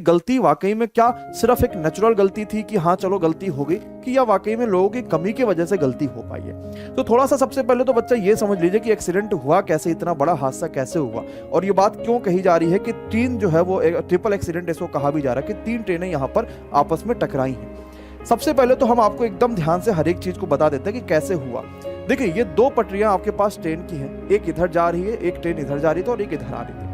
गलती वाकई में क्या सिर्फ एक नेचुरल गलती थी कि हाँ चलो गलती हो गई, कि या वाकई में लोगों की कमी की वजह से गलती हो पाई है। तो थोड़ा सा सबसे पहले तो बच्चा ये समझ लीजिए कि एक्सीडेंट हुआ कैसे, इतना बड़ा हादसा कैसे हुआ, और ये बात क्यों कही जा रही है कि ट्रेन जो है वो ट्रिपल एक्सीडेंट इसको कहा भी जा रहा है कि 3 ट्रेनें यहाँ पर आपस में टकराई हैं। सबसे पहले तो हम आपको एकदम ध्यान से हर एक चीज को बता देते हैं कि कैसे हुआ। देखिए, ये 2 पटरियां आपके पास ट्रेन की हैं, एक इधर जा रही है, एक ट्रेन इधर जा रही थी और एक इधर आ रही थी।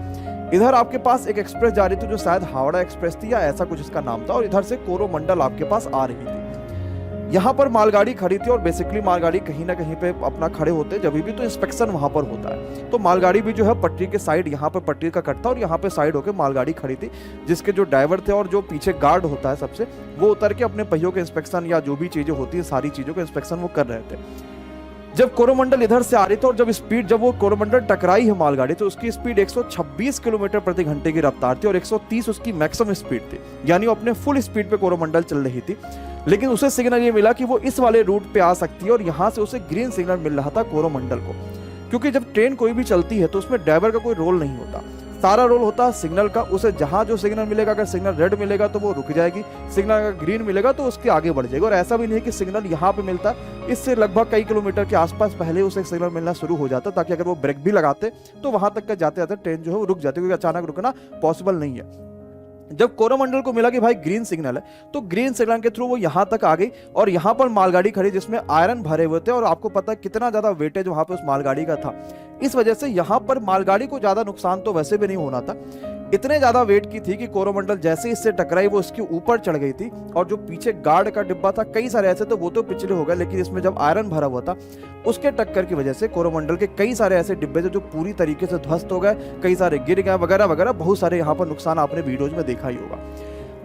इधर आपके पास एक एक्सप्रेस जा रही थी जो शायद हावड़ा एक्सप्रेस थी या ऐसा कुछ इसका नाम था, और इधर से कोरोमंडल आपके पास आ रही थी। यहाँ पर मालगाड़ी खड़ी थी और बेसिकली मालगाड़ी कहीं ना कहीं पे अपना खड़े होते जब भी तो इंस्पेक्शन वहां पर होता है, तो मालगाड़ी भी जो है पटरी के साइड, यहाँ पर पटरी का कट था और यहाँ पे साइड होकर मालगाड़ी खड़ी थी, जिसके जो ड्राइवर थे और जो पीछे गार्ड होता है सबसे, वो उतर के अपने पहियों के इंस्पेक्शन या जो भी चीजें होती है सारी चीजों के इंस्पेक्शन वो कर रहे थे। जब कोरोमंडल इधर से आ रही थी और जब वो कोरोमंडल टकराई है मालगाड़ी, तो उसकी स्पीड 126 किलोमीटर प्रति घंटे की रफ्तार थी और 130 उसकी मैक्सिमम स्पीड थी, यानी वो अपने फुल स्पीड पे कोरोमंडल चल रही थी। लेकिन उसे सिग्नल ये मिला कि वो इस वाले रूट पे आ सकती है और यहाँ से उसे ग्रीन सिग्नल मिल रहा था कोरोमंडल को, क्योंकि जब ट्रेन कोई भी चलती है तो उसमें ड्राइवर का कोई रोल नहीं होता, सारा रोल होता है सिग्नल का। उसे जहां जो सिग्नल मिलेगा, अगर सिग्नल रेड मिलेगा तो वो रुक जाएगी, सिग्नल अगर ग्रीन मिलेगा तो उसके आगे बढ़ जाएगी। और ऐसा भी नहीं है कि सिग्नल यहाँ पे मिलता है, इससे लगभग कई किलोमीटर के आसपास पहले उसे सिग्नल मिलना शुरू हो जाता, ताकि अगर वो ब्रेक भी लगाते तो वहां तक का जाते जाते ट्रेन जो है वो रुक जाती, क्योंकि अचानक रुकना पॉसिबल नहीं है। जब कोरोमंडल को मिला कि भाई ग्रीन सिग्नल है, तो ग्रीन सिग्नल के थ्रू वो यहां तक आ गई और यहां पर मालगाड़ी खड़ी जिसमें आयरन भरे हुए थे, और आपको पता है कितना ज्यादा वेटेज वहां पे उस मालगाड़ी का था। इस वजह से यहां पर मालगाड़ी को ज्यादा नुकसान तो वैसे भी नहीं होना था, इतने ज्यादा वेट की थी कि कोरोमंडल जैसे इससे टकराई वो इसके ऊपर चढ़ गई थी, और जो पीछे गार्ड का डिब्बा था, कई सारे ऐसे थे वो तो पिछले हो गए, लेकिन इसमें जब आयरन भरा हुआ था उसके टक्कर की वजह से कोरोमंडल के कई सारे ऐसे डिब्बे थे जो पूरी तरीके से ध्वस्त हो गए, कई सारे गिर गए वगैरह वगैरह, बहुत सारे यहाँ पर नुकसान आपने वीडियोज में देखा ही होगा।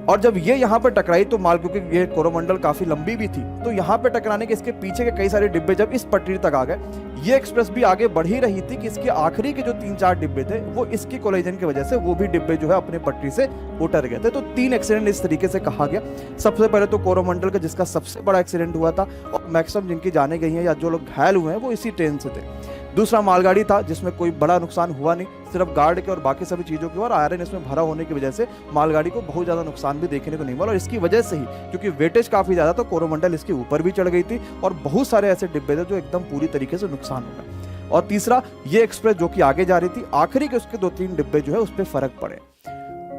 और जब ये यहाँ पर टकराई तो माल, क्योंकि ये कोरोमंडल काफी लंबी भी थी, तो यहाँ पे टकराने के इसके पीछे के कई सारे डिब्बे जब इस पटरी तक आ गए, ये एक्सप्रेस भी आगे बढ़ ही रही थी कि इसके आखिरी के जो 3-4 डिब्बे थे वो इसकी कोलिजन की वजह से वो भी डिब्बे जो है अपने पटरी से उतर गए थे। तो 3 एक्सीडेंट इस तरीके से कहा गया। सबसे पहले तो कोरोमंडल का, जिसका सबसे बड़ा एक्सीडेंट हुआ था और मैक्सिमम जिनकी जाने गई हैं या जो लोग घायल हुए हैं वो इसी ट्रेन से थे। दूसरा मालगाड़ी था जिसमें कोई बड़ा नुकसान हुआ नहीं, सिर्फ गार्ड के और बाकी सभी चीज़ों के, और आयरन इसमें भरा होने की वजह से मालगाड़ी को बहुत ज़्यादा नुकसान भी देखने को नहीं मिला, और इसकी वजह से ही क्योंकि वेटेज काफ़ी ज़्यादा तो कोरोमंडल इसके ऊपर भी चढ़ गई थी और बहुत सारे ऐसे डिब्बे थे जो एकदम पूरी तरीके से नुकसान हो गए। और तीसरा, ये एक्सप्रेस जो कि आगे जा रही थी, आखिरी के उसके 2-3 डिब्बे जो है उस पर फर्क पड़े।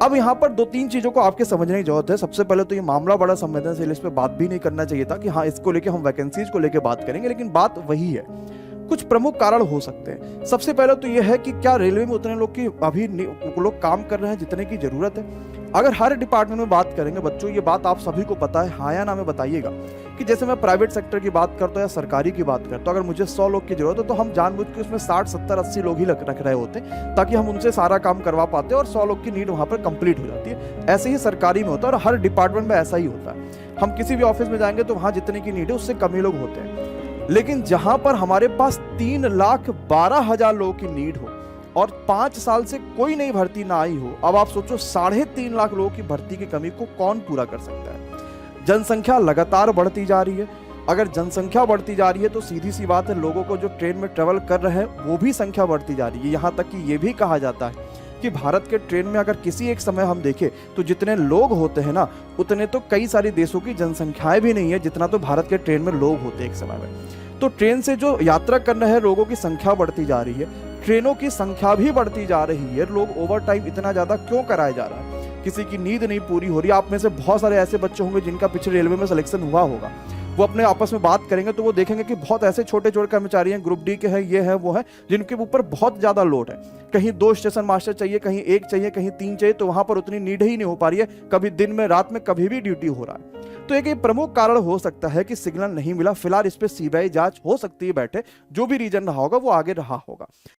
अब यहाँ पर 2-3 चीजों को आपके समझने की जरूरत है। सबसे पहले तो ये मामला बड़ा संवेदनशील, इस पर बात भी नहीं करना चाहिए था कि हाँ इसको लेके हम वैकेंसीज को लेके बात करेंगे, लेकिन बात वही है। कुछ प्रमुख कारण हो सकते हैं। सबसे पहले तो यह है कि क्या रेलवे में उतने लोग की अभी लोग काम कर रहे हैं जितने की जरूरत है। अगर हर डिपार्टमेंट में बात करेंगे बच्चों, ये बात आप सभी को पता है, हाँ या ना में बताइएगा, कि जैसे मैं प्राइवेट सेक्टर की बात करता हूँ या सरकारी की बात करता हूँ, अगर मुझे 100 लोग की जरूरत है तो हम जानबूझ के उसमें 60, 70, 80 लोग ही रख रहे होते हैं, ताकि हम उनसे सारा काम करवा पाते हैं और 100 लोग की नीड वहाँ पर कंप्लीट हो जाती है। ऐसे ही सरकारी में होता है और हर डिपार्टमेंट में ऐसा ही होता है। हम किसी भी ऑफिस में जाएंगे तो वहाँ जितने की नीड है उससे कम ही लोग होते हैं। लेकिन जहां पर हमारे पास 3,12,000 लोगों की नीड हो और 5 साल से कोई नई भर्ती ना आई हो, अब आप सोचो 3.5 लाख लोगों की भर्ती की कमी को कौन पूरा कर सकता है। जनसंख्या लगातार बढ़ती जा रही है। अगर जनसंख्या बढ़ती जा रही है तो सीधी सी बात है, लोगों को जो ट्रेन में ट्रेवल कर रहे हैं वो भी संख्या बढ़ती जा रही है। यहाँ तक कि ये भी कहा जाता है कि भारत के ट्रेन में अगर किसी एक समय हम देखें तो जितने लोग होते हैं ना, उतने तो कई सारे देशों की जनसंख्याएं भी नहीं है जितना तो भारत के ट्रेन में लोग होते हैं एक समय में। तो ट्रेन से जो यात्रा कर रहे हैं लोगों की संख्या बढ़ती जा रही है, ट्रेनों की संख्या भी बढ़ती जा रही है। लोग ओवर टाइम इतना ज्यादा क्यों कराया जा रहा है? किसी की नींद नहीं पूरी हो रही। आप में से बहुत सारे ऐसे बच्चे होंगे जिनका पिछले रेलवे में सिलेक्शन हुआ होगा, वो अपने आपस में बात करेंगे तो वो देखेंगे कि बहुत ऐसे छोटे छोटे कर्मचारी हैं, ग्रुप डी के हैं, ये है वो है, जिनके ऊपर बहुत ज्यादा लोड है। कहीं 2 स्टेशन मास्टर चाहिए, कहीं 1 चाहिए, कहीं 3 चाहिए, तो वहां पर उतनी नीड ही नहीं हो पा रही है। कभी दिन में, रात में, कभी भी ड्यूटी हो रहा है। तो एक प्रमुख कारण हो सकता है कि सिग्नल नहीं मिला। फिलहाल इस पे सीबीआई जांच हो सकती है बैठे, जो भी रीजन रहा होगा वो आगे रहा होगा।